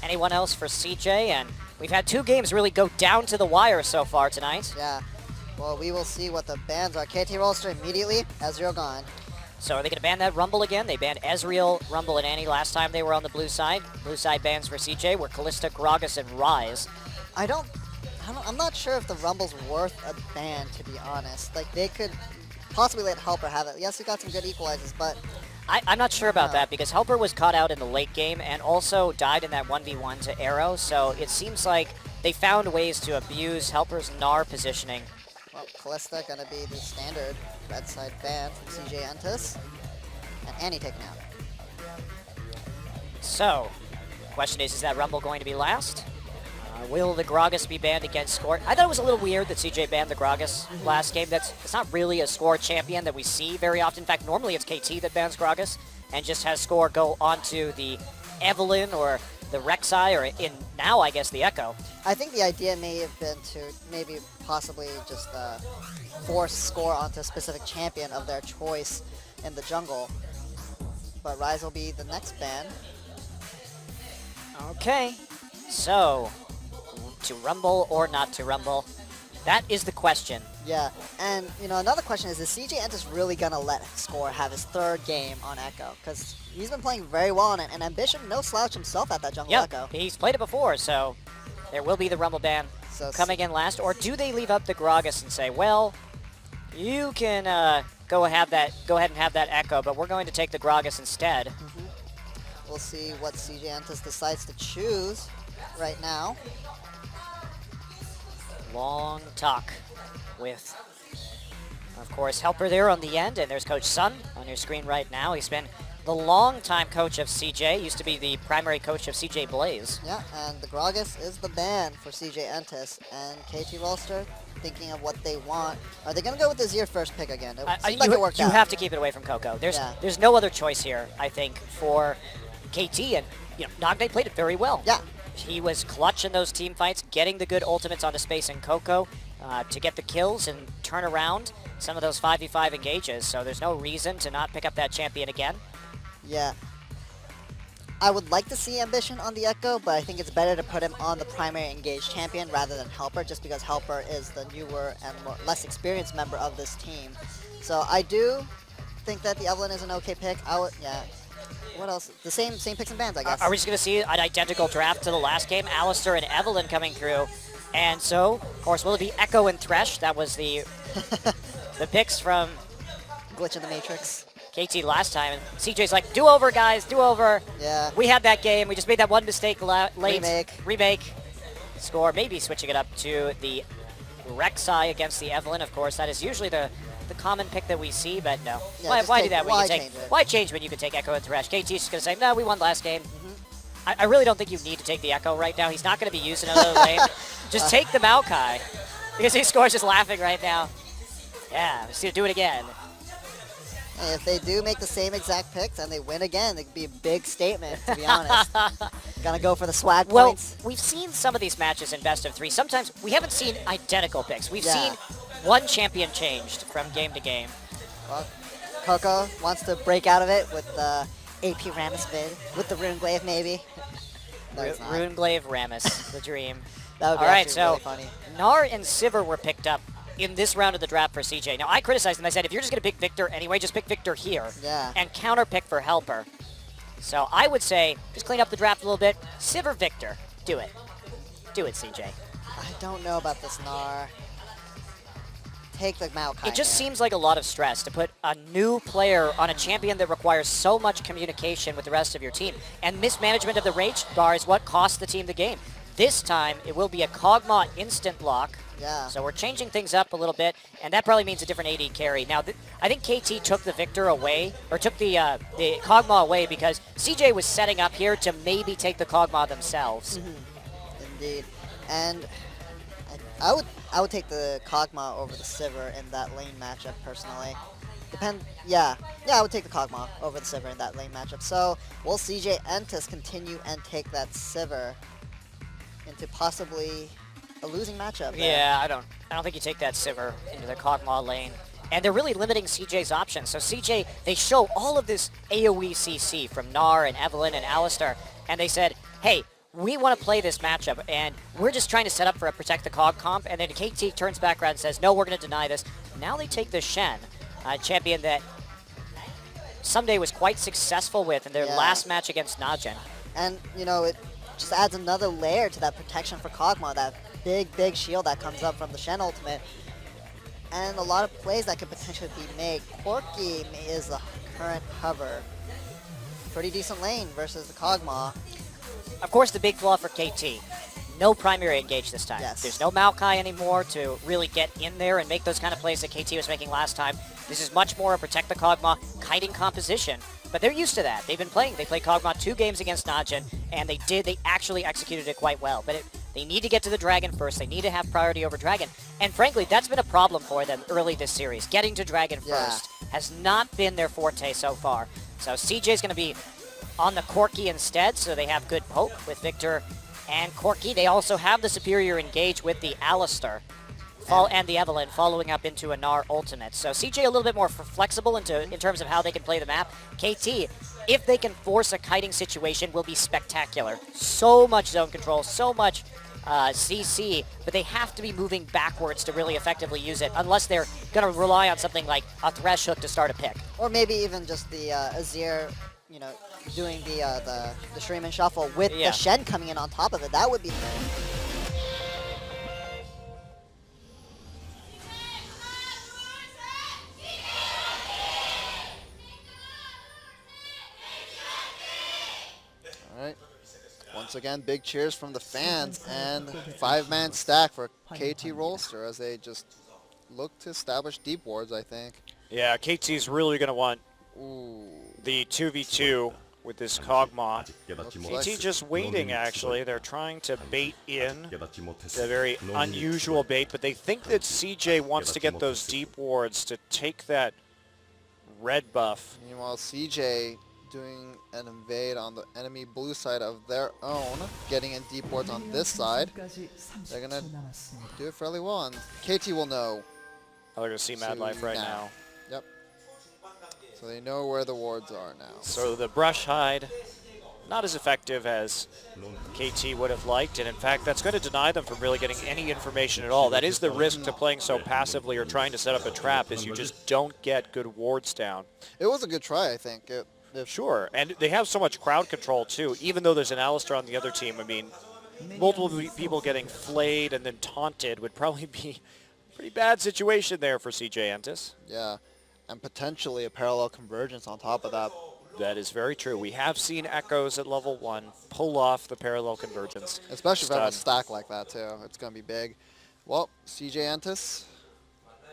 anyone else for CJ, and we've had 2 games really go down to the wire so far tonight. Yeah. Well, we will see what the bans are. KT Rolster immediately, Ezreal gone. So are they going to ban that Rumble again? They banned Ezreal, Rumble, and Annie last time they were on the blue side. Blue side bans for CJ were Kalista, Gragas, and Ryze. I'm not sure if the Rumble's worth a ban, to be honest. Like, they could possibly let Helper have it. Yes, he got some good equalizers, but... I'm not sure about that because Helper was caught out in the late game and also died in that 1v1 to Arrow, so it seems like they found ways to abuse Helper's Gnar positioning. Well, Kalista gonna be the standard red side ban from CJ Entus. And Annie taken out. So, the question is that Rumble going to be last? Will the Gragas be banned against Score? I thought it was a little weird that CJ banned the Gragas last game. It's not really a Score champion that we see very often. In fact, normally it's KT that bans Gragas and just has Score go onto the Evelyn or the Rek'Sai or now I guess the Echo. I think the idea may have been to maybe possibly just force Score onto a specific champion of their choice in the jungle. But Ryze will be the next ban. Okay, so to Rumble or not to Rumble? That is the question. Yeah, and another question is CJ Entus really gonna let Score have his 3rd game on Echo? Because he's been playing very well on it, and Ambition no slouch himself at that jungle Echo. He's played it before, so there will be the Rumble ban coming in last. Or do they leave up the Gragas and say, well, you can go ahead and have that Echo, but we're going to take the Gragas instead. We'll see what CJ Entus decides to choose right now. Long talk with, of course, Helper there on the end, and there's Coach Sun on your screen right now. He's been the longtime coach of CJ, used to be the primary coach of CJ Blaze. Yeah, and the Gragas is the ban for CJ Entus, and KT Rolster thinking of what they want. Are they going to go with the Azir first pick again? It seems like it worked out. You have to keep it away from Coco. There's no other choice here, I think, for KT, and Nagne played it very well. Yeah. He was clutch in those team fights, getting the good ultimates onto space in Coco to get the kills and turn around some of those 5v5 engages, so there's no reason to not pick up that champion again. Yeah. I would like to see Ambition on the Echo, but I think it's better to put him on the primary engaged champion rather than Helper, just because Helper is the newer and less experienced member of this team. So I do think that the Evelyn is an okay pick. What else? The same picks and bans, I guess. Are we just going to see an identical draft to the last game? Alistair and Evelyn coming through. And so, of course, will it be Echo and Thresh? That was the picks from Glitch in the Matrix. KT last time. And CJ's like, do over, guys, do over. Yeah. We had that game. We just made that one mistake late. Remake. Score. Maybe switching it up to the Rek'Sai against the Evelyn. Of course, that is usually the common pick that we see, but no. Yeah, why do that when why change when you can take Echo and Thresh? KT's just going to say, no, we won last game. I really don't think you need to take the Echo right now. He's not going to be used in another lane. Just take the Maokai. Because he scores just laughing right now. Yeah, let's do it again. Hey, if they do make the same exact picks and they win again, it could be a big statement, to be honest. Gonna go for the swag points. Well, we've seen some of these matches in best of 3. Sometimes we haven't seen identical picks. We've seen one champion changed from game to game. Well, Coco wants to break out of it with the AP Rammus bid, with the Runeglaive maybe. No, Runeglaive Rammus, the dream. That would be really funny. Gnar and Sivir were picked up in this round of the draft for CJ. Now, I criticized them. I said, if you're just going to pick Victor anyway, just pick Victor here. Yeah. And counter pick for Helper. So I would say, just clean up the draft a little bit. Sivir Victor. Do it. Do it, CJ. I don't know about this Gnar. Take the Maokai. It just seems like a lot of stress to put a new player on a champion that requires so much communication with the rest of your team. And mismanagement of the Rage Bar is what cost the team the game. This time, it will be a Kog'Maw instant lock. Yeah. So we're changing things up a little bit, and that probably means a different AD carry. Now, I think KT took the Victor away, or took the Kog'Maw away because CJ was setting up here to maybe take the Kog'Maw themselves. Indeed. And I would take the Kog'Maw over the Sivir in that lane matchup, personally. Yeah, I would take the Kog'Maw over the Sivir in that lane matchup. So, will CJ Entus continue and take that Sivir into possibly a losing matchup there? Yeah, I don't think you take that Sivir into the Kog'Maw lane. And they're really limiting CJ's options. So CJ, they show all of this AoE CC from Gnar and Evelyn and Alistair, and they said, hey, we want to play this matchup, and we're just trying to set up for a Protect the Cog comp, and then KT turns back around and says, no, we're going to deny this. Now they take the Shen, a champion that Someday was quite successful with in their last match against Najin. And, you know, it just adds another layer to that protection for Kog'Maw, that big shield that comes up from the Shen ultimate. And a lot of plays that could potentially be made. Corki is the current hover. Pretty decent lane versus the Kog'Maw. Of course, the big flaw for KT, no primary engage this time. Yes. There's no Maokai anymore to really get in there and make those kind of plays that KT was making last time. This is much more a Protect the Kog'Maw kiting composition, but they're used to that. They've been playing. They played Kog'Maw 2 games against Najin, and they actually executed it quite well. But they need to get to the Dragon first. They need to have priority over Dragon. And frankly, that's been a problem for them early this series. Getting to Dragon first has not been their forte so far. So CJ's going to be on the Corki instead, so they have good poke with Victor and Corki. They also have the superior engage with the Alistar and the Evelynn following up into a Gnar ultimate. So CJ a little bit more flexible in terms of how they can play the map. KT, if they can force a kiting situation, will be spectacular. So much zone control, so much CC, but they have to be moving backwards to really effectively use it, unless they're going to rely on something like a Thresh Hook to start a pick. Or maybe even just the Azir, you know, doing the Shuriman Shuffle with the Shen coming in on top of it. That would be All right. Once again, big cheers from the fans, and 5-man stack for KT Rolster as they just look to establish deep wards, I think. Yeah, KT's really going to want the 2v2 with this Kog'Maw. KT just waiting, actually. They're trying to bait in the very unusual bait, but they think that CJ wants to get those deep wards to take that red buff. Meanwhile, CJ doing an invade on the enemy blue side of their own, getting in deep wards on this side. They're going to do it fairly well, and KT will know. Oh, they're going to see Mad Life right now. Yep. So they know where the wards are now. So the brush hide, not as effective as KT would have liked, and in fact that's going to deny them from really getting any information at all. That is the risk to playing so passively or trying to set up a trap, is you just don't get good wards down. It was a good try, I think. Sure, and they have so much crowd control too, even though there's an Alistar on the other team. I mean, multiple people getting flayed and then taunted would probably be a pretty bad situation there for CJ Entus. Yeah, and potentially a parallel convergence on top of that. That is very true. We have seen Echoes at level 1 pull off the parallel convergence. Especially if I have a stack like that too. It's going to be big. Well, CJ Entus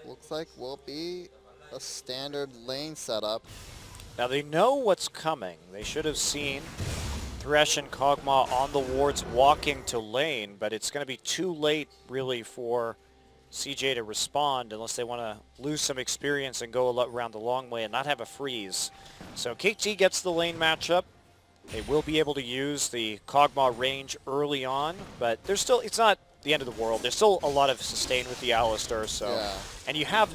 looks like will be a standard lane setup. Now they know what's coming. They should have seen Thresh and Kog'Maw on the wards walking to lane, but it's going to be too late really for CJ to respond unless they want to lose some experience and go around the long way and not have a freeze. So KT gets the lane matchup. They will be able to use the Kog'Maw range early on, but there's still, it's not the end of the world. There's still a lot of sustain with the Alistar, so and you have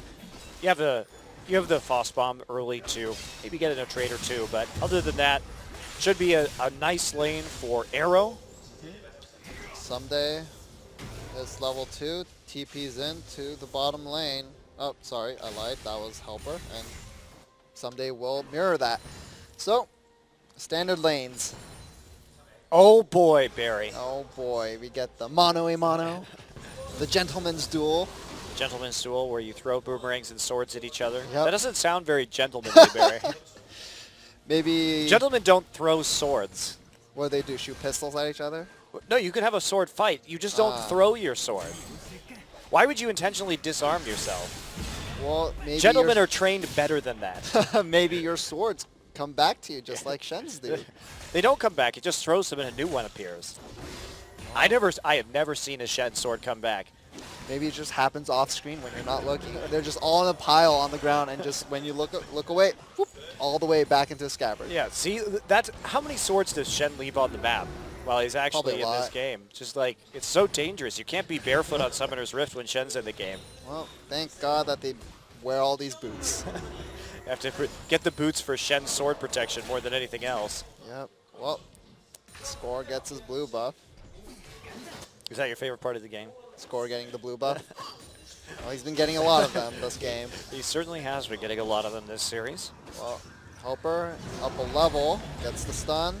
the Foss Bomb early to maybe get in a trade or two, but other than that, should be a nice lane for Arrow. Someday it's level 2, TP's into the bottom lane. Oh, sorry, I lied. That was Helper, and Someday will mirror that. So, standard lanes. Oh boy, Barry. Oh boy, we get the mono-a-mono, the gentleman's duel. Gentleman's duel where you throw boomerangs and swords at each other. Yep. That doesn't sound very gentlemanly, Barry. Maybe... Gentlemen don't throw swords. What do they do, shoot pistols at each other? No, you can have a sword fight. You just don't throw your sword. Why would you intentionally disarm yourself? Well, maybe Gentlemen are trained better than that. Maybe your swords come back to you just like Shen's do. They don't come back. It just throws them and a new one appears. I have never seen a Shen sword come back. Maybe it just happens off screen when you're not looking. They're just all in a pile on the ground, and just when you look away, whoop, all the way back into scabbard. Yeah, see, that's how many swords does Shen leave on the map while he's actually in this game? Just like, it's so dangerous. You can't be barefoot on Summoner's Rift when Shen's in the game. Well, thank God that they wear all these boots. You have to get the boots for Shen's sword protection more than anything else. Yep. Well, Score gets his blue buff. Is that your favorite part of the game? Score getting the blue buff. Well, he's been getting a lot of them this game. He certainly has been getting a lot of them this series. Well, Helper up a level, gets the stun.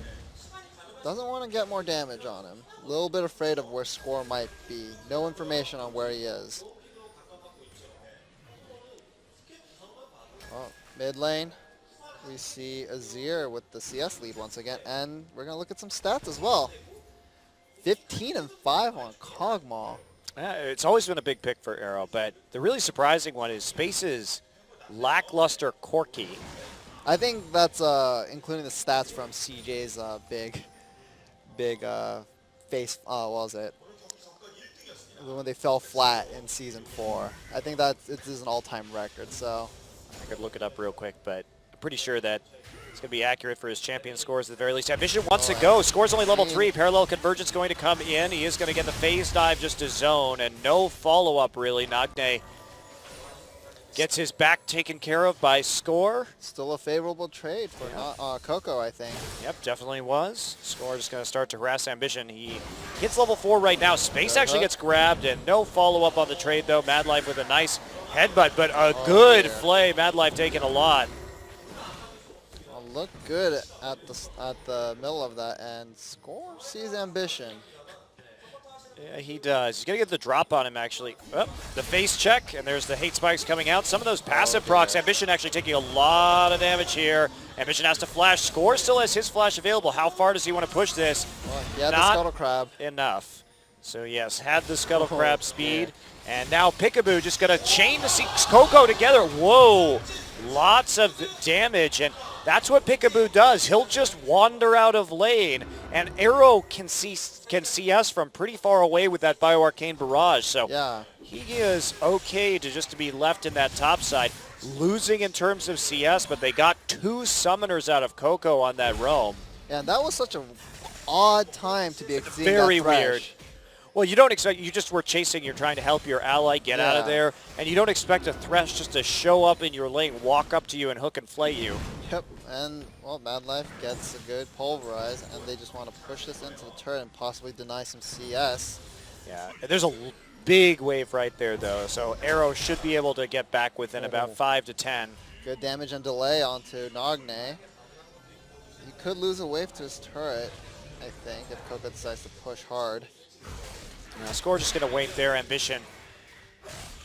Doesn't want to get more damage on him. A little bit afraid of where Score might be. No information on where he is. Well, mid lane, we see Azir with the CS lead once again, and we're going to look at some stats as well. 15 and 5 on Kog'Maw. It's always been a big pick for Arrow, but the really surprising one is Space's lackluster Corki. I think that's including the stats from CJ's big face, what was it? When they fell flat in Season 4. I think it is an all-time record, so. I could look it up real quick, but I'm pretty sure that it's going to be accurate for his champion scores at the very least. Ambition wants to go. Scores only level 3. Parallel Convergence going to come in. He is going to get the phase dive just to zone, and no follow-up really. Nagne gets his back taken care of by Score. Still a favorable trade for Coco, I think. Yep, definitely was. Score just going to start to harass Ambition. He hits level 4 right now. Space actually gets grabbed, and no follow-up on the trade, though. Mad Life with a nice headbutt, but a good flay. Mad Life taking a lot. Look good at the middle of that, and Score sees Ambition. Yeah, he does. He's going to get the drop on him, actually. Oh, the face check, and there's the hate spikes coming out. Some of those passive procs. Ambition actually taking a lot of damage here. Ambition has to flash. Score still has his flash available. How far does he want to push this? Well, yeah, the Not Scuttle Crab. Enough. So, yes, had the Scuttle Crab speed. Yeah. And now Peekaboo just going to chain the Coco together. Whoa. Lots of damage, and that's what Peekaboo does. He'll just wander out of lane, and Arrow can see us from pretty far away with that Bioarcane Barrage. So yeah, he is okay to be left in that top side, losing in terms of CS, but they got 2 summoners out of Coco on that roam. Yeah, and that was such an odd time to be seeing Very that thresh. weird. Well, you don't expect, you just were chasing, you're trying to help your ally get out of there, and you don't expect a Thresh just to show up in your lane, walk up to you, and hook and flay you. Yep, and, well, Mad Life gets a good pulverize, and they just want to push this into the turret and possibly deny some CS. Yeah, there's a big wave right there, though, so Arrow should be able to get back within about 5 to 10. Good damage and delay onto Nagne. He could lose a wave to his turret, I think, if Coco decides to push hard. Score just going to wait there. Ambition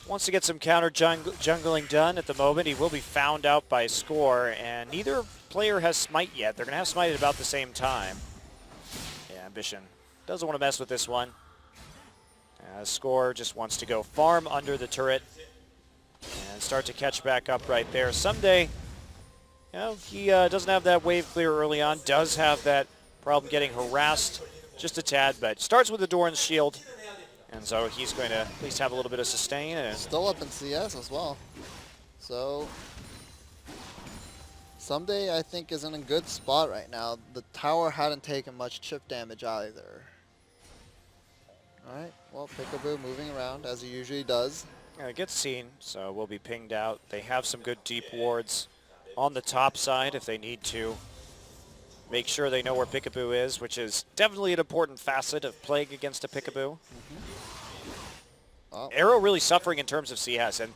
wants to get some counter jungling done at the moment. He will be found out by Score, and neither player has Smite yet. They're going to have Smite at about the same time. Yeah, Ambition doesn't want to mess with this one. Score just wants to go farm under the turret and start to catch back up right there. Someday, he doesn't have that wave clear early on, does have that problem getting harassed just a tad, but starts with the Doran's shield, and so he's going to at least have a little bit of sustain. And still up in CS as well. So Someday I think is in a good spot right now. The tower hadn't taken much chip damage either. Alright, well, Peekaboo moving around as he usually does. Yeah, it gets seen, so we'll be pinged out. They have some good deep wards on the top side if they need to. Make sure they know where Peekaboo is, which is definitely an important facet of playing against a Peekaboo. Arrow really suffering in terms of CS, and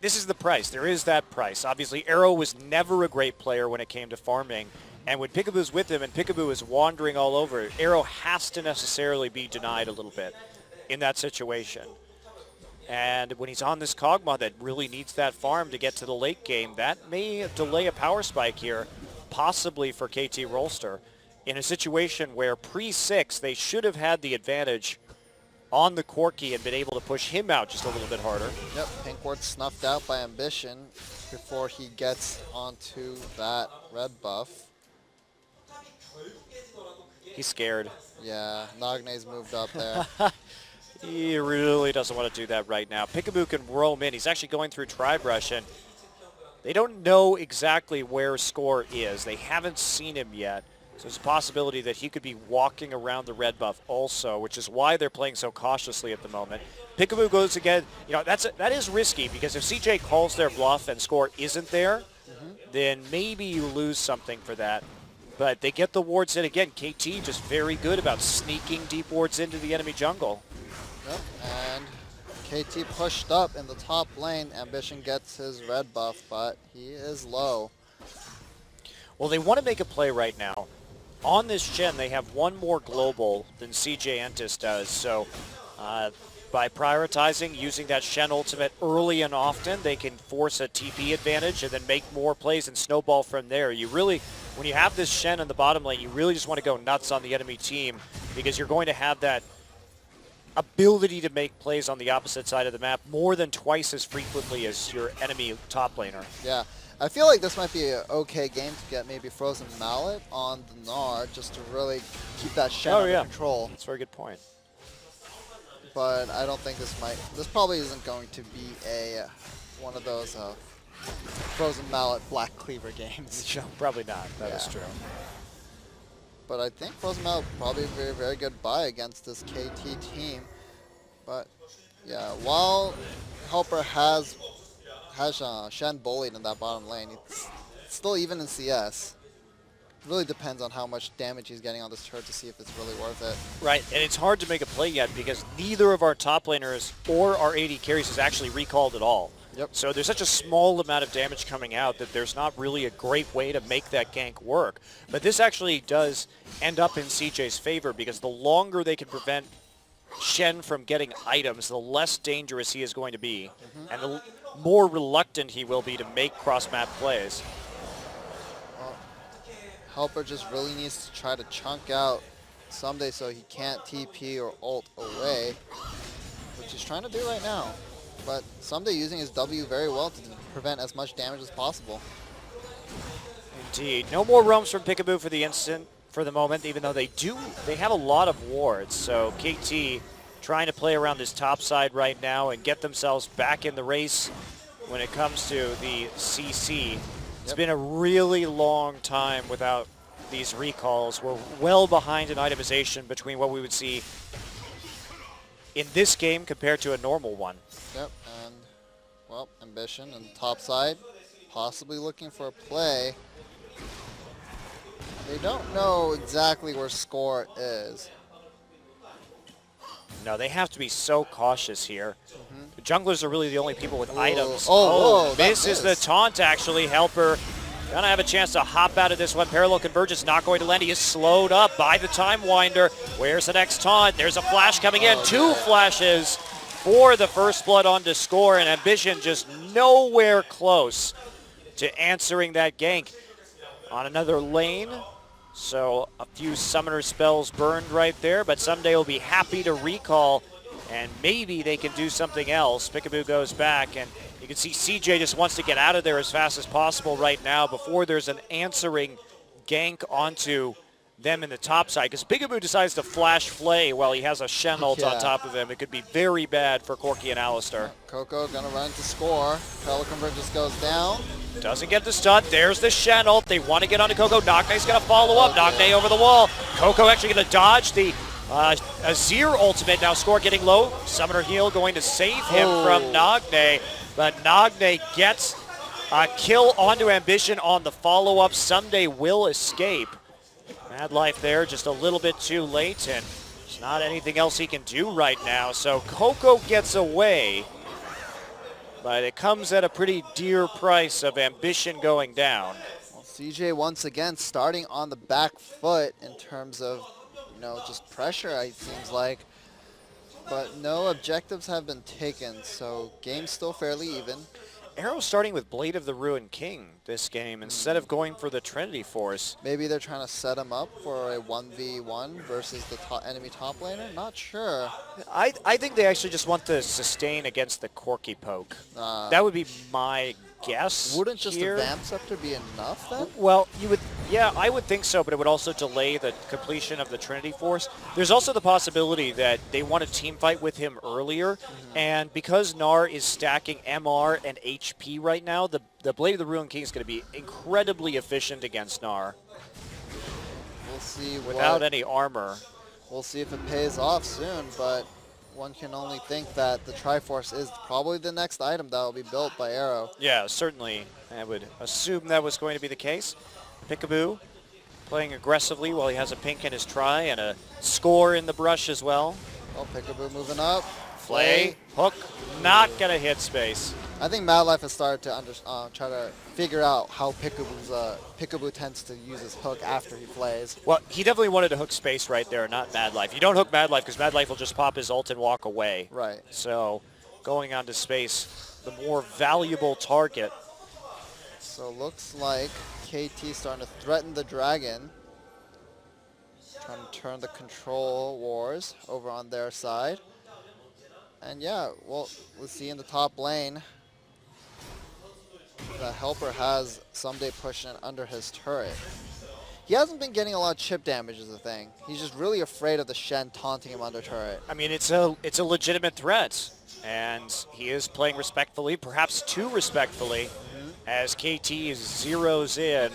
this is the price. There is that price. Obviously, Arrow was never a great player when it came to farming, and when Peekaboo's with him and Peekaboo is wandering all over, Arrow has to necessarily be denied a little bit in that situation. And when he's on this Kog'Maw that really needs that farm to get to the late game, that may delay a power spike here, possibly for KT Rolster, in a situation where pre-6 they should have had the advantage on the Corki and been able to push him out just a little bit harder. Yep, Pink Ward snuffed out by Ambition before he gets onto that red buff. He's scared. Yeah, Nagne's moved up there. He really doesn't want to do that right now. Peekaboo can roam in. He's actually going through Tri-Brush, and they don't know exactly where Score is. They haven't seen him yet. So there's a possibility that he could be walking around the red buff also, which is why they're playing so cautiously at the moment. Peekaboo goes again. You know, that is risky, because if CJ calls their bluff and Score isn't there, then maybe you lose something for that. but they get the wards in again. KT just very good about sneaking deep wards into the enemy jungle. Yep, and KT pushed up in the top lane. Ambition gets his red buff, but he is low. Well, they want to make a play right now. On this gen, they have one more global than CJ Entus does, so by prioritizing using that Shen ultimate early and often, they can force a TP advantage and then make more plays and snowball from there. You really, when you have this Shen in the bottom lane, you really just want to go nuts on the enemy team because you're going to have that ability to make plays on the opposite side of the map more than twice as frequently as your enemy top laner. Yeah, I feel like this might be an okay game to get maybe Frozen Mallet on the Gnar just to really keep that Shen under control. That's a very good point. But I don't think this probably isn't going to be one of those Frozen Mallet Black Cleaver games. Probably not. That is true. But I think Frozen Mallet probably a very, very good buy against this KT team. But yeah, while Helper has Shen bullied in that bottom lane, it's still even in CS. It really depends on how much damage he's getting on this turret to see if it's really worth it. Right, and it's hard to make a play yet because neither of our top laners or our AD carries is actually recalled at all. Yep. So there's such a small amount of damage coming out that there's not really a great way to make that gank work. But this actually does end up in CJ's favor because the longer they can prevent Shen from getting items, the less dangerous he is going to be, and the more reluctant he will be to make cross-map plays. Well, Helper just really needs to try to chunk out Someday so he can't TP or ult away, which he's trying to do right now. But Someday using his W very well to prevent as much damage as possible. Indeed. No more roams from Peekaboo for the instant, for the moment, even though they have a lot of wards. So KT trying to play around this top side right now and get themselves back in the race when it comes to the CC. It's been a really long time without these recalls. We're well behind in itemization between what we would see in this game compared to a normal one. Yep, and, well, Ambition and top side, possibly looking for a play. They don't know exactly where Score is. No, they have to be so cautious here. The junglers are really the only people with items. Oh, misses the taunt, actually. Helper gonna have a chance to hop out of this one. Parallel Convergence not going to land. He is slowed up by the Time Winder. Where's the next taunt? There's a flash coming in. Two flashes for the first blood onto Score, and Ambition just nowhere close to answering that gank on another lane. So a few summoner spells burned right there, but Someday will be happy to recall, and maybe they can do something else. Peekaboo goes back, and you can see CJ just wants to get out of there as fast as possible right now before there's an answering gank onto them in the top side, because Peekaboo decides to flash Flay while he has a Shen ult on top of him. It could be very bad for Corki and Alistar. Coco gonna run to Score. Parallel Convergence goes down. Doesn't get the stun. There's the Shen ult. They want to get onto Coco. Nogne's going to follow up. Nogne over the wall. Coco actually going to dodge the Azir ultimate. Now Score getting low. Summoner heal going to save him from Nogne. But Nogne gets a kill onto Ambition on the follow-up. Someday will escape. Mad Life there, just a little bit too late, and there's not anything else he can do right now. So Coco gets away, but it comes at a pretty dear price of Ambition going down. Well, CJ once again starting on the back foot in terms of, just pressure, it seems like. But no objectives have been taken, so game's still fairly even. Arrow starting with Blade of the Ruined King this game instead of going for the Trinity Force. Maybe they're trying to set him up for a 1v1 versus the enemy top laner? Not sure. I think they actually just want to sustain against the Corki poke. That would be my guess. Wouldn't just here. a Vamp Scepter be enough then? Well, yeah, I would think so, but it would also delay the completion of the Trinity Force. There's also the possibility that they want to team fight with him earlier, and because Gnar is stacking MR and HP right now, the Blade of the Ruined King is going to be incredibly efficient against Gnar. We'll see. Without any armor. We'll see if it pays off soon, but one can only think that the Triforce is probably the next item that will be built by Arrow. Yeah, certainly. I would assume that was going to be the case. Peekaboo playing aggressively while he has a pink in his try and a score in the brush as well. Oh, Peekaboo moving up. Flay, hook, not going to hit space. I think Mad Life has started to try to figure out how Peekaboo tends to use his hook after he plays. Well, he definitely wanted to hook space right there, not Mad Life. You don't hook Mad Life because Mad Life will just pop his ult and walk away. Right. So going on to space, the more valuable target. So looks like KT starting to threaten the dragon. Trying to turn the control wars over on their side. And yeah, well, we'll see in the top lane. The Helper has Someday pushing it under his turret. He hasn't been getting a lot of chip damage is the thing. He's just really afraid of the Shen taunting him under turret. I mean, it's a legitimate threat, and he is playing respectfully, perhaps too respectfully, as KT zeroes in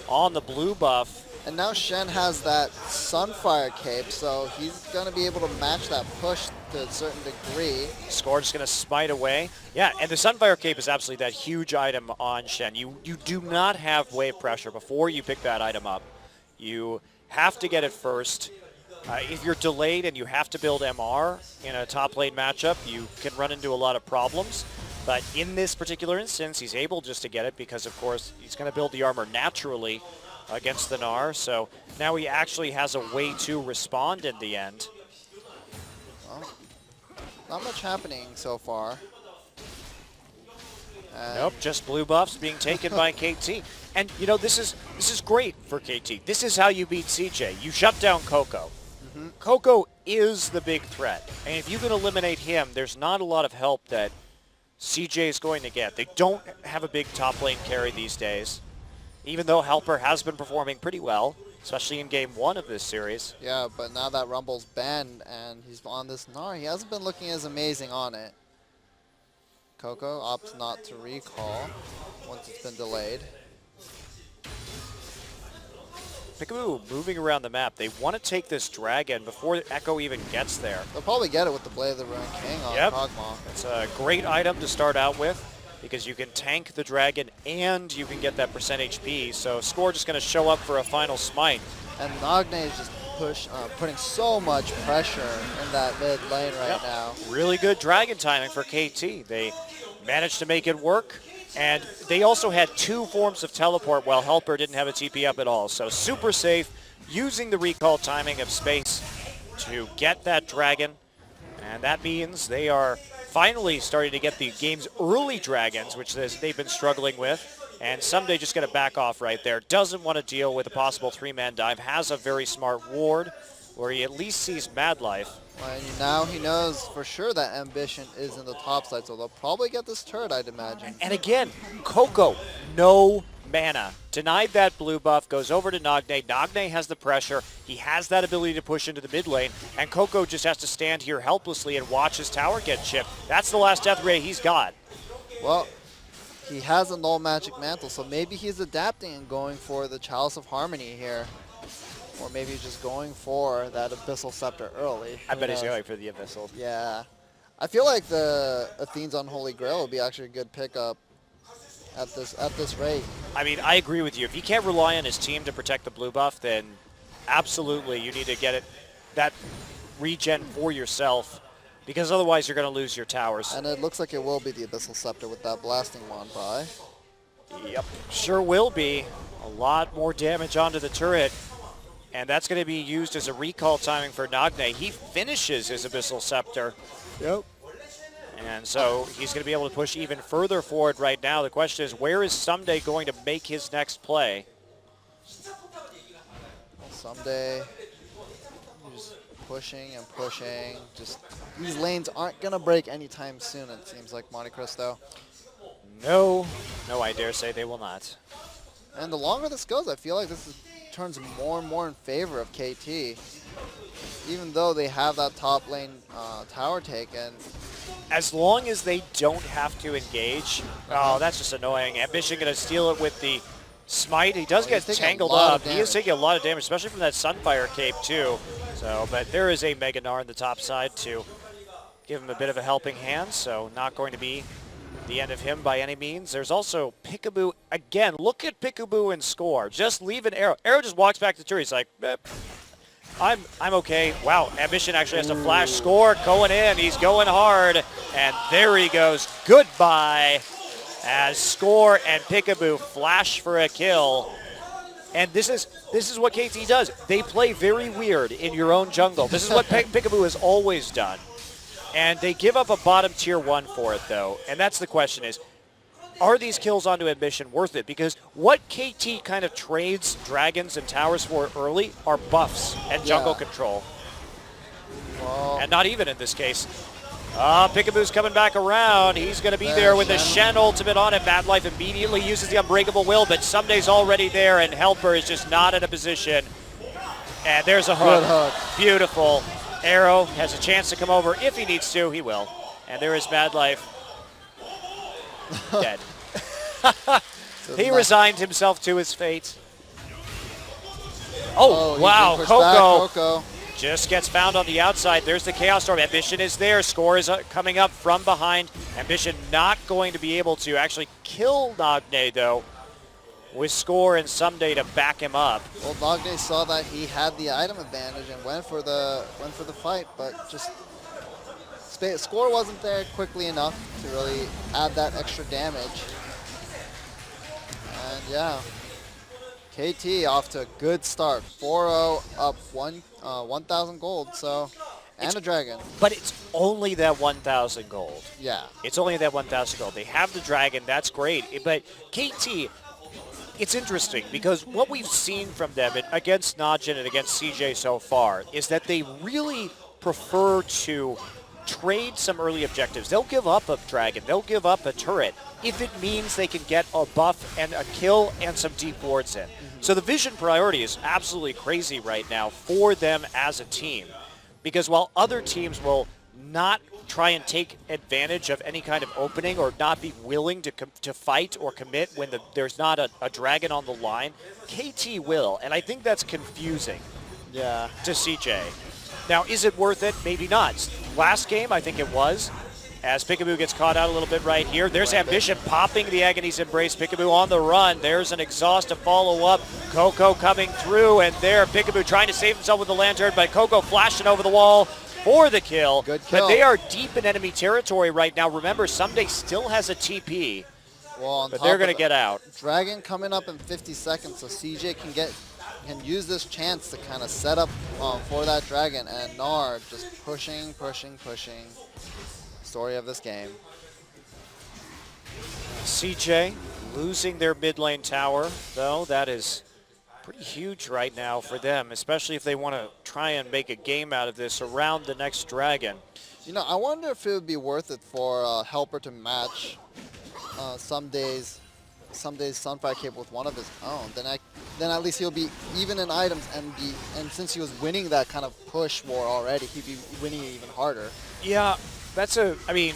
on the blue buff. And now Shen has that Sunfire cape, so he's going to be able to match that push to a certain degree. Score just going to smite away. Yeah, and the Sunfire cape is absolutely that huge item on Shen. You do not have wave pressure before you pick that item up. You have to get it first. If you're delayed and you have to build MR in a top lane matchup, you can run into a lot of problems. But in this particular instance, he's able just to get it because, of course, he's going to build the armor naturally against the Gnar. So now he actually has a way to respond in the end. Well, not much happening so far. Nope, just blue buffs being taken by KT. And, you know, this is great for KT. This is how you beat CJ. You shut down Coco. Coco is the big threat. And if you can eliminate him, there's not a lot of help that CJ is going to get. They don't have a big top lane carry these days, even though Helper has been performing pretty well, especially in game 1 of this series. Yeah, but now that Rumble's banned and he's on this Gnar, he hasn't been looking as amazing on it. Coco opts not to recall once it's been delayed. Peekaboo moving around the map. They want to take this dragon before Echo even gets there. They'll probably get it with the Blade of the Ruined King on Kog'Maw. It's a great item to start out with because you can tank the dragon and you can get that percent HP. So Score just going to show up for a final smite. And Nagne is just putting so much pressure in that mid lane right now. Really good dragon timing for KT. They managed to make it work. And they also had 2 forms of teleport while Helper didn't have a TP up at all. So super safe, using the recall timing of space to get that dragon. And that means they are finally starting to get the game's early dragons, which they've been struggling with. And Someday just going to back off right there. Doesn't want to deal with a possible 3-man dive. Has a very smart ward where he at least sees Mad Life. And now he knows for sure that Ambition is in the top side, so they'll probably get this turret, I'd imagine. And again, Coco, no mana. Denied that blue buff, goes over to Nagne. Nagne has the pressure. He has that ability to push into the mid lane, and Coco just has to stand here helplessly and watch his tower get chipped. That's the last death ray he's got. Well, he has a null magic mantle, so maybe he's adapting and going for the Chalice of Harmony here. Or maybe just going for that Abyssal Scepter early. I bet he's going for the Abyssal. Yeah. I feel like the Athene's Unholy Grail would be actually a good pickup at this rate. I mean, I agree with you. If he can't rely on his team to protect the blue buff, then absolutely you need to get that regen for yourself, because otherwise you're going to lose your towers. And it looks like it will be the Abyssal Scepter with that blasting wand by. Yep, sure will be. A lot more damage onto the turret. And that's going to be used as a recall timing for Nagne. He finishes his Abyssal Scepter. Yep. And so he's going to be able to push even further forward right now. The question is, where is Someday going to make his next play? Well, Someday, just pushing and pushing. Just these lanes aren't going to break anytime soon, it seems like, Monte Cristo. No, I dare say they will not. And the longer this goes, I feel like this turns more and more in favor of KT, even though they have that top lane tower taken. As long as they don't have to engage, oh, that's just annoying. Ambition going to steal it with the smite. He does get tangled up. He is taking a lot of damage, especially from that Sunfire cape too. So, but there is a Mega Gnar on the top side to give him a bit of a helping hand, so not going to be the end of him by any means. There's also Peekaboo. Again, look at Peekaboo and score. Just leave an Arrow. Arrow just walks back to the turret. He's like, I'm okay. Wow, Ambition actually has to flash score. Going in. He's going hard. And there he goes. Goodbye. As Score and Peekaboo flash for a kill. And this is what KT does. They play very weird in your own jungle. This is what Peekaboo has always done. And they give up a bottom tier 1 for it, though. And that's the question is, are these kills onto Ambition worth it? Because what KT kind of trades dragons and towers for early are buffs and jungle control. Well, And not even in this case. Peekaboo's coming back around. He's going to be there with the Shen ultimate on it. Mad Life immediately uses the Unbreakable Will, but Someday's already there, and Helper is just not in a position. And there's a hook. Good hook. Beautiful. Arrow has a chance to come over. If he needs to, he will. And there is Mad Life. Dead. He resigned himself to his fate. Oh, wow. Coco just gets found on the outside. There's the Chaos Storm. Ambition is there. Score is coming up from behind. Ambition not going to be able to actually kill Nagne, though, with Score and Someday to back him up. Well, Nagne saw that he had the item advantage and went for the fight, but just Score wasn't there quickly enough to really add that extra damage. And yeah, KT off to a good start. 4-0 up 1,000 gold, so, and a dragon. But it's only that 1,000 gold. Yeah. It's only that 1,000 gold. They have the dragon. That's great. But KT, it's interesting because what we've seen from them against Najin and against CJ so far is that they really prefer to trade some early objectives. They'll give up a dragon. They'll give up a turret if it means they can get a buff and a kill and some deep wards in. So the vision priority is absolutely crazy right now for them as a team. Because while other teams will not try and take advantage of any kind of opening or not be willing to fight or commit when there's not a dragon on the line, KT will. And I think that's confusing to CJ. Now, is it worth it? Maybe not. Last game, I think it was. As Peekaboo gets caught out a little bit right here. There's Ambition popping the Agony's Embrace. Peekaboo on the run. There's an Exhaust to follow up. Coco coming through, and there Peekaboo trying to save himself with the Lantern, but Coco flashing over the wall for the kill. Good kill. But they are deep in enemy territory right now. Remember, Someday still has a TP, Well, but they're going to get out. Dragon coming up in 50 seconds, so CJ can use this chance to kind of set up for that dragon, and Nard just pushing. Story of this game. CJ losing their mid lane tower, though. That is pretty huge right now for them, especially if they want to try and make a game out of this around the next dragon. You know, I wonder if it would be worth it for Helper to match Someday's Sunfire Cape with one of his own. Then at least he'll be even in items, and since he was winning that kind of push war already, he'd be winning it even harder. Yeah, I mean,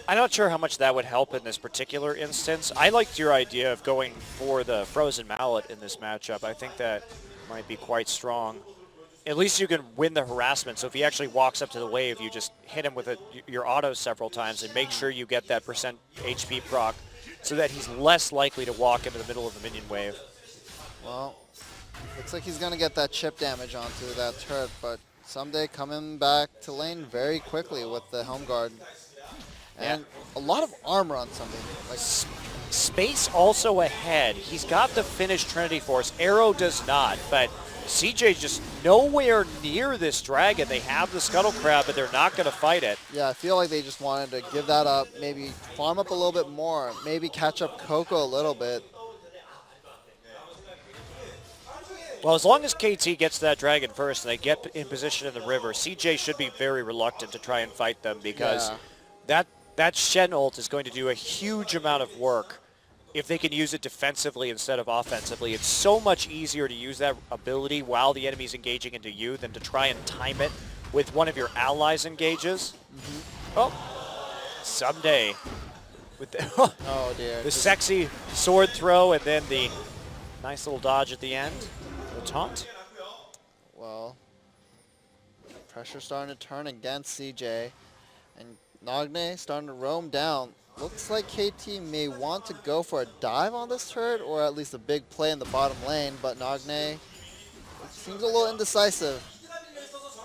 I'm not sure how much that would help in this particular instance. I liked your idea of going for the Frozen Mallet in this matchup. I think that might be quite strong. At least you can win the harassment. So if he actually walks up to the wave, you just hit him with your auto several times and make sure you get that % HP proc so that he's less likely to walk into the middle of the minion wave. Well, looks like he's going to get that chip damage onto that turret, but Someday coming back to lane very quickly with the Helm Guard. And a lot of armor on Someday. Like, Space also ahead. He's got the finished Trinity Force. Arrow does not, but CJ's just nowhere near this dragon. They have the Scuttle Crab, but they're not going to fight it. yeah, I feel like they just wanted to give that up, maybe farm up a little bit more, maybe catch up Coco a little bit. Well, as long as KT gets that dragon first and they get in position in the river, CJ should be very reluctant to try and fight them because that Shen ult is going to do a huge amount of work if they can use it defensively instead of offensively. It's so much easier to use that ability while the enemy's engaging into you than to try and time it with one of your allies engages. Oh, Someday. With the, Oh dear. the sexy sword throw and then the nice little dodge at the end. The taunt. Well, pressure starting to turn against CJ, and Nagne starting to roam down. looks like KT may want to go for a dive on this turret, or at least a big play in the bottom lane, but Nagne seems a little indecisive.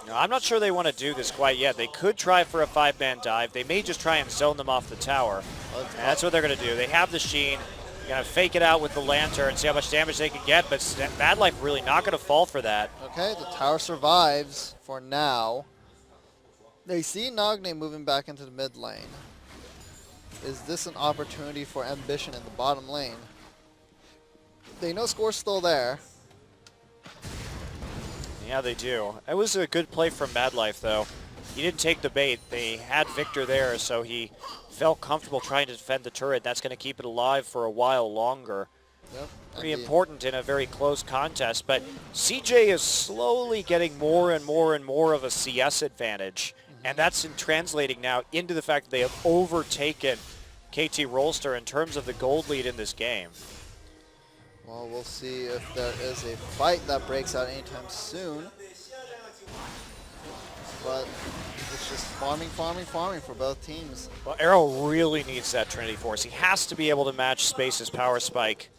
No, I'm not sure they want to do this quite yet. They could try for a 5-man dive. They may just try and zone them off the tower. And that's what they're going to do. They have the Sheen. They're going to fake it out with the Lantern, see how much damage they can get, but Mad Life really not going to fall for that. Okay, the tower survives for now. They see Nagne moving back into the mid lane. Is this an opportunity for Ambition in the bottom lane? They know Score's still there. Yeah, they do. It was a good play from Mad Life, though. He didn't take the bait. They had Victor there, so he felt comfortable trying to defend the turret. That's going to keep it alive for a while longer. Yep. Pretty important in a very close contest, but CJ is slowly getting more and more and more of a CS advantage, and that's translating now into the fact that they have overtaken KT Rolster in terms of the gold lead in this game. Well, we'll see if there is a fight that breaks out anytime soon. But it's just farming for both teams. Well, Arrow really needs that Trinity Force. He has to be able to match Space's power spike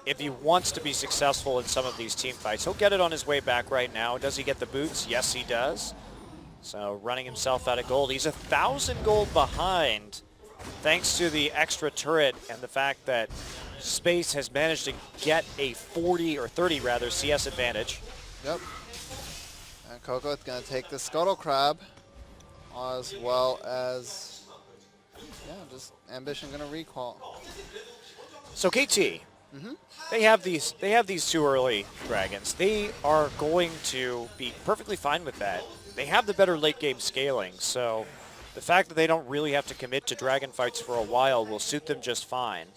if he wants to be successful in some of these team fights. He'll get it on his way back right now. Does he get the boots? Yes, he does. So running himself out of gold. He's 1,000 gold behind thanks to the extra turret and the fact that Space has managed to get a 40 or 30 rather CS advantage. Yep. And Coco is going to take the Scuttle Crab, as well as, yeah, just Ambition going to recall. So KT, they have these two early dragons. They are going to be perfectly fine with that. They have the better late game scaling, so the fact that they don't really have to commit to dragon fights for a while will suit them just fine.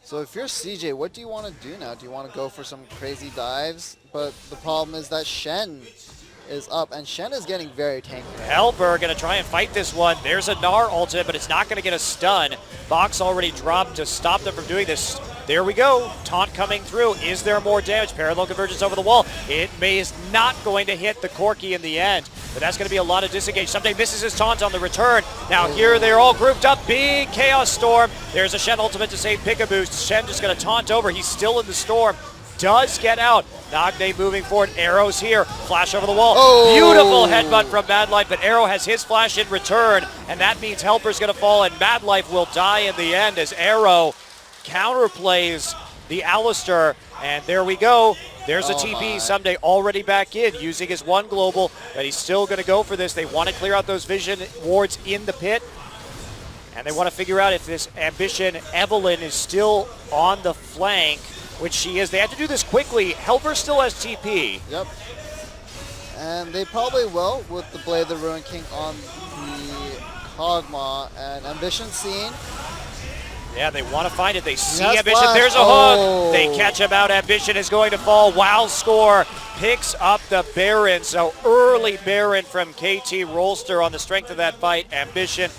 So if you're CJ, what do you want to do now? Do you want to go for some crazy dives? But the problem is that Shen is up, and Shen is getting very tanky. Helber going to try and fight this one. There's a Gnar ultimate, but it's not going to get a stun. Box already dropped to stop them from doing this. There we go. Taunt coming through. Is there more damage? Parallel convergence over the wall. It is not going to hit the Corki in the end, but that's going to be a lot of disengage. Someday misses his taunt on the return. Now here they're all grouped up. Big Chaos Storm. There's a Shen ultimate to save Pick-a-Boost. Shen just going to taunt over. He's still in the storm. Does get out. Nagne moving forward. Arrow's here. Flash over the wall. Oh. Beautiful headbutt from Mad Life, but Arrow has his flash in return, and that means Helper's going to fall, and Mad Life will die in the end as Arrow counterplays the Alistair, and there we go. There's a TP. Someday already back in, using his one global, but he's still going to go for this. They want to clear out those vision wards in the pit, and they want to figure out if this Ambition Evelyn is still on the flank, which she is. They have to do this quickly. Helper still has TP. Yep. And they probably will with the Blade of the Ruin King on the Kog'Maw, and Ambition seen. Yeah, they want to find it. They see Yes, Ambition. flash. There's a hook. They catch him out. Ambition is going to fall. Wow score picks up the Baron. So early Baron from KT Rolster on the strength of that fight. Ambition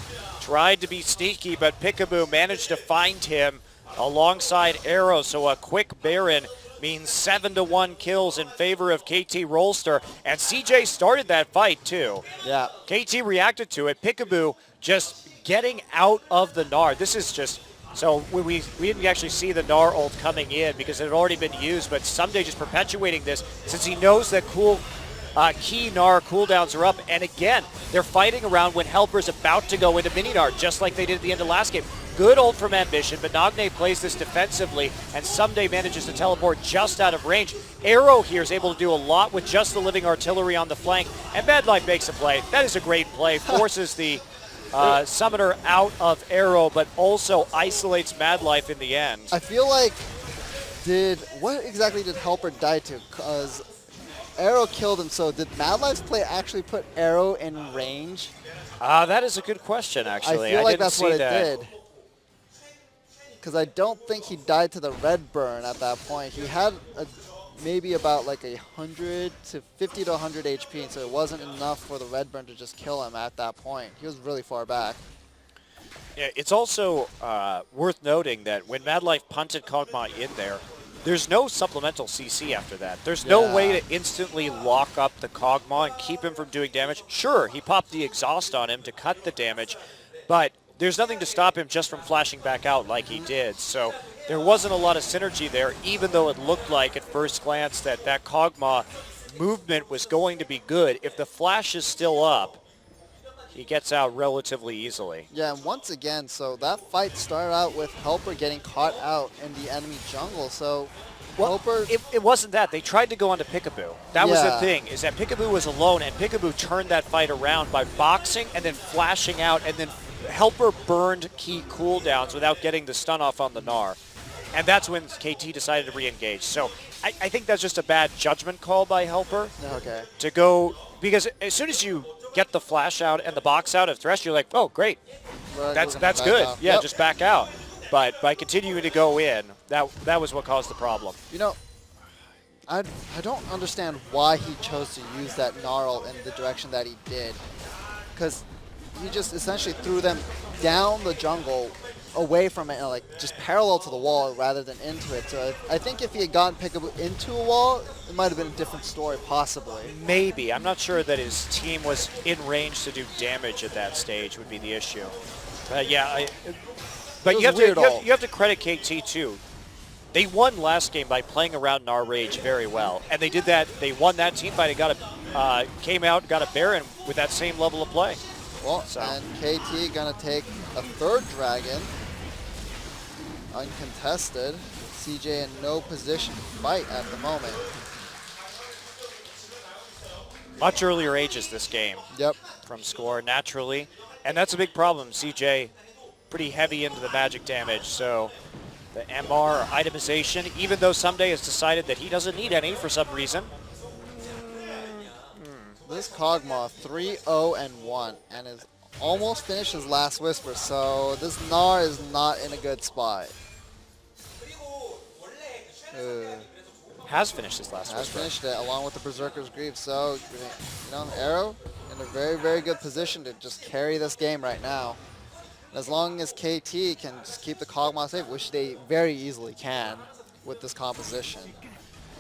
tried to be sneaky, but Pick-a-Boo managed to find him alongside Arrow. So a quick Baron means 7-1 kills in favor of KT Rolster. And CJ started that fight too. Yeah. KT reacted to it. Pick-a-Boo just getting out of the Gnar. This is just... So we didn't actually see the Gnar ult coming in because it had already been used, but Someday just perpetuating this since he knows that key Gnar cooldowns are up. And again, they're fighting around when Helper's about to go into mini Gnar, just like they did at the end of last game. Good ult from Ambition, but Nagne plays this defensively, and Someday manages to teleport just out of range. Arrow here is able to do a lot with just the living artillery on the flank, and Mad Life makes a play. That is a great play, forces the Summoner out of Arrow, but also isolates Mad Life in the end. I feel like, what exactly did Helper die to? Because Arrow killed him, so did Mad Life's play actually put Arrow in range? That is a good question, actually. I feel like didn't that's see what it that. did. Because I don't think he died to the red burn at that point. He had maybe about like 100 to 50 to 100 HP, so it wasn't enough for the red burn to just kill him at that point. He was really far back. Yeah, it's also worth noting that when Mad Life punted Kog'Maw in there, there's no supplemental CC after that. There's no way to instantly lock up the Kog'Maw and keep him from doing damage. Sure, he popped the exhaust on him to cut the damage, but there's nothing to stop him just from flashing back out like he did. So there wasn't a lot of synergy there, even though it looked like at first glance that that Kog'Maw movement was going to be good. If the flash is still up, he gets out relatively easily. Yeah, and once again, so that fight started out with Helper getting caught out in the enemy jungle. So Well, Helper, it wasn't that. They tried to go onto Peekaboo. That was the Yeah. thing, is that Peekaboo was alone, and Peekaboo turned that fight around by boxing and then flashing out, and then Helper burned key cooldowns without getting the stun off on the Gnar. And that's when KT decided to re-engage. So I think that's just a bad judgment call by Helper okay. to go, because as soon as you get the flash out and the box out of Thresh, you're like, oh, great. We're That's gonna back good. off. Yeah, Yep. just back out. But by continuing to go in, that was what caused the problem. You know, I don't understand why he chose to use that Gnarl in the direction that he did. Because he just essentially threw them down the jungle, away from it, and like just parallel to the wall rather than into it. So I think if he had gotten Peekaboo into a wall, it might have been a different story, possibly. Maybe. I'm not sure that his team was in range to do damage at that stage would be the issue. Yeah, but It you was weird all. have to credit KT too. They won last game by playing around Gnar Rage very well, and they did that. They won that team fight and came out, got a Baron with that same level of play. Well, So. and KT gonna take a third dragon, uncontested. CJ in no position to fight at the moment. Much earlier ages this game Yep. from score naturally, and that's a big problem. CJ pretty heavy into the magic damage, so the MR itemization, even though Someday has decided that he doesn't need any for some reason. This Kog'Maw 3-0-1 and is almost finished his last Whisper, so this Gnar is not in a good spot. Has finished his last Has Whisper. finished it along with the Berserker's Grief, so you know, Arrow in a very, very good position to just carry this game right now. And as long as KT can just keep the Kog'Maw safe, which they very easily can with this composition.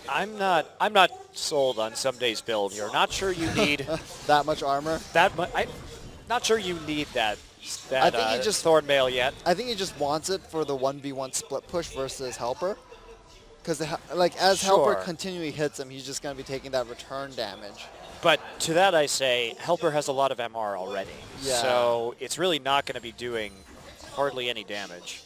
I'm not sold on Someday's build here. Not sure you need That much armor. that much. I'm not sure you need that I think he just Thorn Mail yet. I think he just wants it for the 1v1 split push versus Helper. Because like as Helper Sure. continually hits him, he's just going to be taking that return damage. But to that I say, Helper has a lot of MR already. Yeah. So it's really not going to be doing hardly any damage.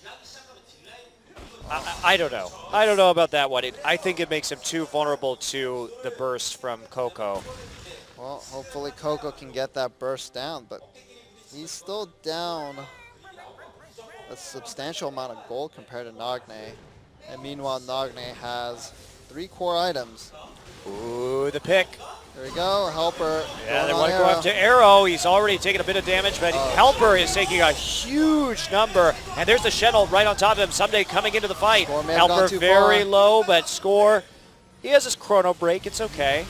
I don't know. I don't know about that one. I think it makes him too vulnerable to the burst from Coco. Well, hopefully Coco can get that burst down, but he's still down a substantial amount of gold compared to Nagne. And meanwhile, Nagne has 3 core items. Ooh, the pick. There we go, Helper. Yeah, they going want on to go Arrow. after Arrow. He's already taken a bit of damage, but Oh. Helper is taking a huge number. And there's the Shenel right on top of him. Someday coming into the fight. Score may have Helper gone too very far. low, but Score, he has his chrono break. It's okay.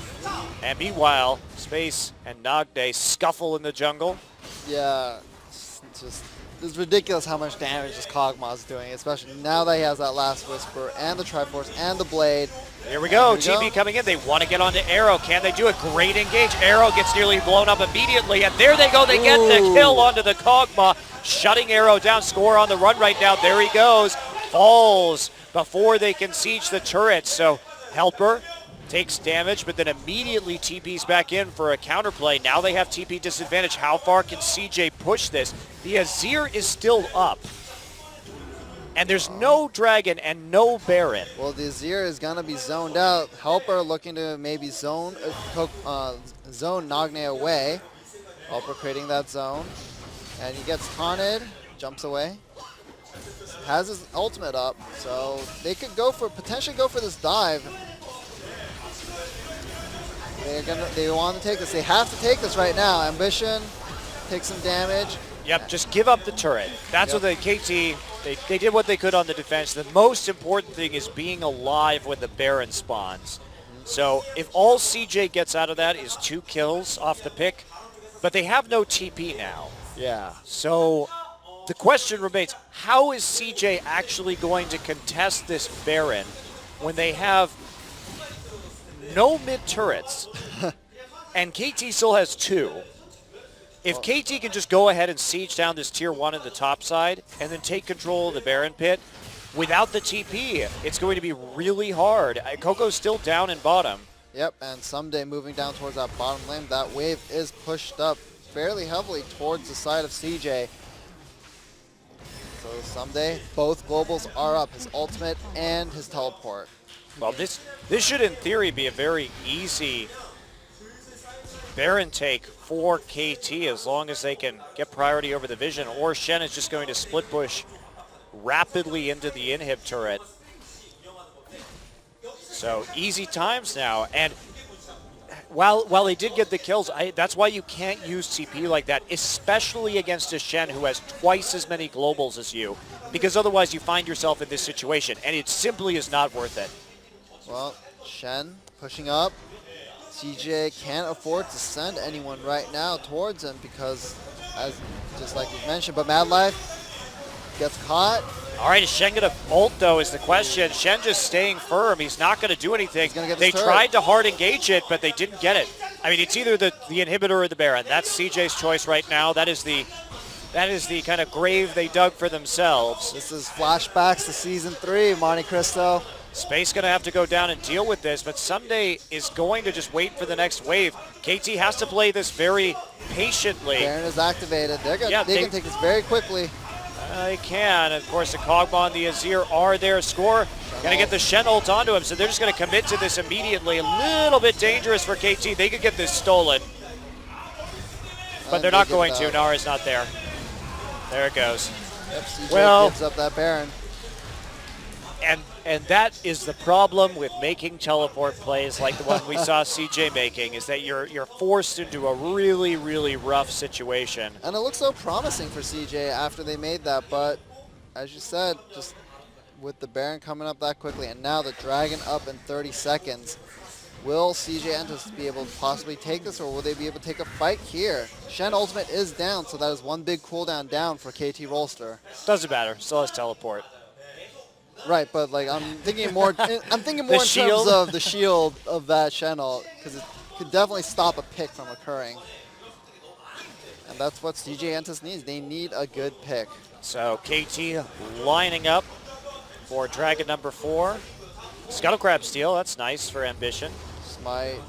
And meanwhile, Space and Nogday scuffle in the jungle. Yeah, it's ridiculous how much damage this Kog'Maw is doing, especially now that he has that last Whisper and the Triforce and the Blade. Here we go. Here we TP go. coming in. They want to get onto Arrow. Can they do it? Great engage. Arrow gets nearly blown up immediately. And there they go. They get the Ooh. kill onto the Kog'Maw. Shutting Arrow down. Score on the run right now. There he goes. Falls before they can siege the turret. So Helper takes damage, but then immediately TP's back in for a counterplay. Now they have TP disadvantage. How far can CJ push this? The Azir is still up. And there's no Dragon and no Baron. Well, the Azir is going to be zoned out. Helper looking to maybe zone Nagne away. Helper creating that zone. And he gets taunted, jumps away. Has his ultimate up, so they could potentially go for this dive. They want to take this. They have to take this right now. Ambition, take some damage. Yep, just give up the turret. That's Yep. what the KT, they did what they could on the defense. The most important thing is being alive when the Baron spawns. So if all CJ gets out of that is 2 kills off the pick, but they have no TP now. Yeah. So the question remains, how is CJ actually going to contest this Baron when they have no mid turrets and KT still has 2? If KT can just go ahead and siege down this tier 1 in the top side and then take control of the Baron pit without the TP, it's going to be really hard. Coco's still down in bottom. Yep, and someday moving down towards that bottom lane, that wave is pushed up fairly heavily towards the side of CJ. So someday, both globals are up, his ultimate and his teleport. Well, this should in theory be a very easy Baron take for KT as long as they can get priority over the vision, or Shen is just going to split push rapidly into the inhib turret. So easy times now, and while they did get the kills, that's why you can't use TP like that, especially against a Shen who has twice as many globals as you, because otherwise you find yourself in this situation, and it simply is not worth it. Well, Shen pushing up. CJ can't afford to send anyone right now towards him because, as just like you mentioned, but Mad Life gets caught. All right, is Shen going to ult, though, is the question. Shen just staying firm. He's not going to do anything. They tried to hard engage it, but they didn't get it. I mean, it's either the inhibitor or the Baron. That's CJ's choice right now. That is the kind of grave they dug for themselves. This is flashbacks to Season 3, Monte Cristo. Space going to have to go down and deal with this, but Someday is going to just wait for the next wave. KT has to play this very patiently. Baron is activated. They can take this very quickly. They can. Of course, the Kog'Maw and the Azir are there. Score going to get the Shen ult onto him, so they're just going to commit to this immediately. A little bit dangerous for KT. They could get this stolen, but they're not going to. Nara's not there. There it goes. Yep, CJ gives up that Baron. And that is the problem with making teleport plays like the one we saw CJ making, is that you're forced into a really, really rough situation. And it looks so promising for CJ after they made that, but as you said, just with the Baron coming up that quickly, and now the Dragon up in 30 seconds, will CJ Entus be able to possibly take this, or will they be able to take a fight here? Shen ultimate is down, so that is one big cooldown down for KT Rolster. Doesn't matter, still has teleport. Right, but like I'm thinking more. I'm thinking more in terms of the shield of that Shen ult, because it could definitely stop a pick from occurring, and that's what CJ Entus needs. They need a good pick. So KT lining up for Dragon number 4. Scuttle Crab steal. That's nice for Ambition. Smite.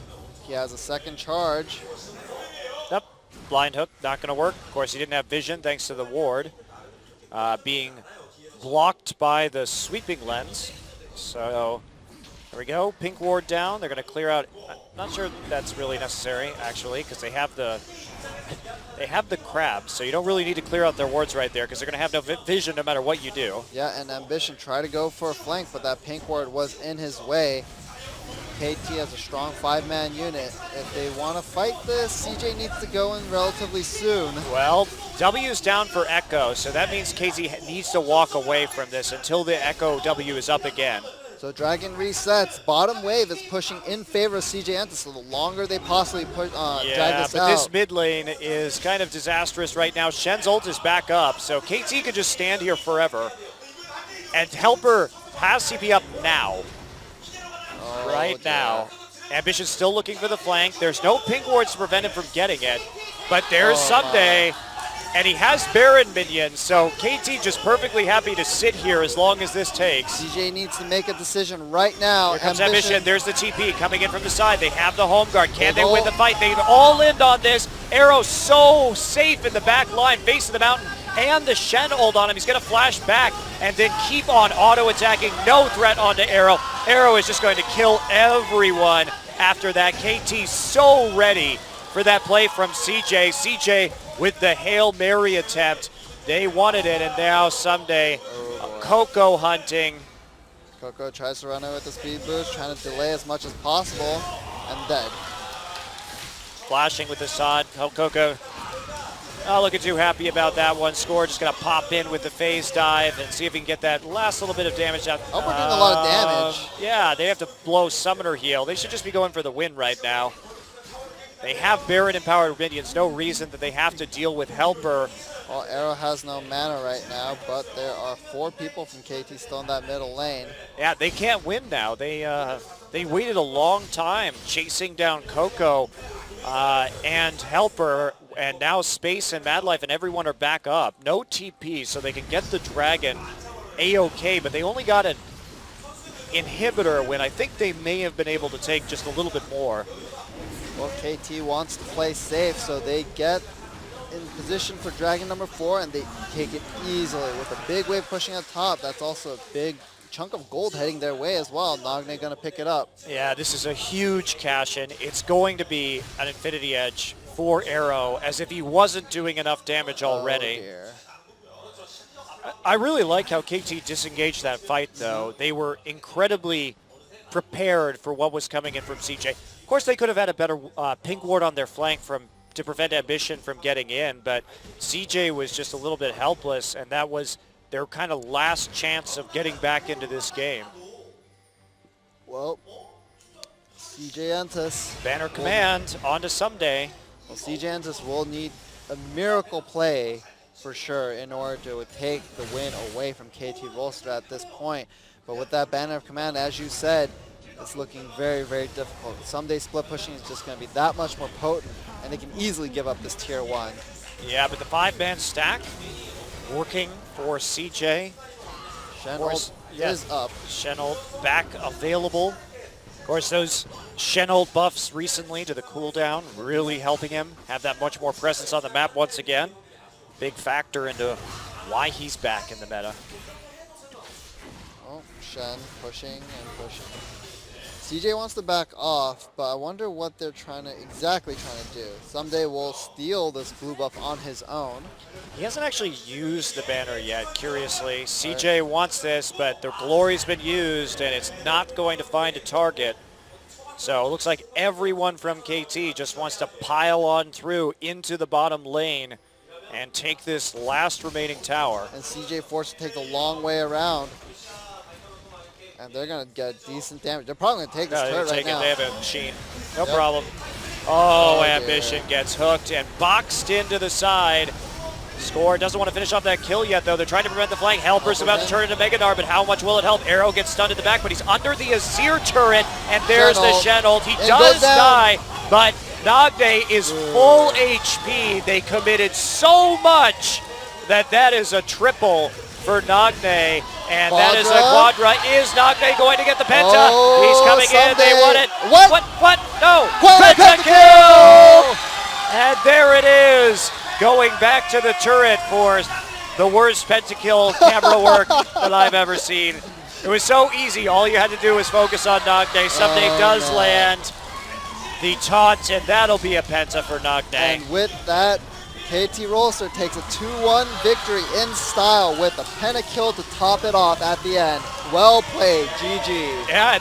He has a second charge. Yep. Blind hook not going to work. Of course, he didn't have vision thanks to the ward being blocked by the sweeping lens. So there we go. Pink ward down. They're going to clear out. I'm not sure that's really necessary actually, because they have the crab, so you don't really need to clear out their wards right there because they're going to have no vision no matter what you do. Yeah, and Ambition tried to go for a flank, but that pink ward was in his way. KT has a strong 5-man unit. If they want to fight this, CJ needs to go in relatively soon. Well, W's down for Echo, so that means KT needs to walk away from this until the Echo W is up again. So Dragon resets. Bottom wave is pushing in favor of CJ Entus, so the longer they possibly drag this out. Yeah, but this mid lane is kind of disastrous right now. Shen's ult is back up, so KT could just stand here forever. And Helper has CP up now. Right now. Ambition's still looking for the flank. There's no pink wards to prevent him from getting it. But there's Someday. And he has Baron minions, so KT just perfectly happy to sit here as long as this takes. CJ needs to make a decision right now. Here comes Ambition. There's the TP coming in from the side. They have the home guard. Can they win the fight? They've all in on this. Arrow so safe in the back line, facing the mountain, and the Shen ult on him. He's going to flash back and then keep on auto-attacking. No threat onto Arrow. Arrow is just going to kill everyone after that. KT so ready for that play from CJ. CJ with the Hail Mary attempt. They wanted it, and now Someday Coco hunting. Coco tries to run away with the speed boost, trying to delay as much as possible, and dead. Flashing with the Sod. Coco not looking too happy about that one. Score just going to pop in with the phase dive and see if he can get that last little bit of damage out. Oh, we're doing a lot of damage. Yeah, they have to blow Summoner Heal. They should just be going for the win right now. They have Baron empowered minions. No reason that they have to deal with Helper. Well, Arrow has no mana right now, but there are 4 people from KT still in that middle lane. Yeah, they can't win now. They waited a long time chasing down Coco and Helper and now Space and Madlife and everyone are back up. No TP, so they can get the Dragon A-OK, but they only got an inhibitor when I think they may have been able to take just a little bit more. Well, KT wants to play safe, so they get in position for Dragon number 4, and they take it easily with a big wave pushing at top. That's also a big chunk of gold heading their way as well. Nagne going to pick it up. Yeah, this is a huge cash-in. It's going to be an Infinity Edge for Arrow, as if he wasn't doing enough damage already. Oh dear. I really like how KT disengaged that fight, though. They were incredibly prepared for what was coming in from CJ. Of course, they could have had a better pink ward on their flank to prevent Ambition from getting in, but CJ was just a little bit helpless, and that was their kind of last chance of getting back into this game. Well, CJ Entus. Banner command on to Someday. Well, CJ Entus will need a miracle play for sure in order to take the win away from KT Rolster at this point. But with that banner of command, as you said, it's looking very, very difficult. Someday split pushing is just going to be that much more potent, and they can easily give up this tier 1. Yeah, but the 5-man stack working for CJ. Shenold is up. Shenold back available. Of course, those Shenold buffs recently to the cooldown really helping him have that much more presence on the map once again. Big factor into why he's back in the meta. Oh, Shen pushing and pushing. CJ wants to back off, but I wonder what they're exactly trying to do. Someday will steal this blue buff on his own. He hasn't actually used the banner yet, curiously. CJ wants this, but the glory's been used, and it's not going to find a target. So it looks like everyone from KT just wants to pile on through into the bottom lane and take this last remaining tower. And CJ forced to take the long way around. And they're going to get decent damage. They're probably going to take this turret right now. They have a machine. No problem. Oh, Ambition gets hooked and boxed into the side. Score doesn't want to finish off that kill yet, though. They're trying to prevent the flank. Helper's about to turn into Meganar, but how much will it help? Arrow gets stunned at the back, but he's under the Azir turret, and there's the Shenold. He does die, but Nagne is full HP. They committed so much that is a triple for Nagne, and that is a quadra. Is Nagne going to get the penta? He's coming in. They won it. What? No. Pentakill! And there it is. Going back to the turret for the worst pentakill camera work that I've ever seen. It was so easy. All you had to do was focus on Nagne. Someday does land the taunt, and that'll be a penta for Nagne. And with that, KT Rolster takes a 2-1 victory in style with a pentakill to top it off at the end. Well played, GG. Yeah,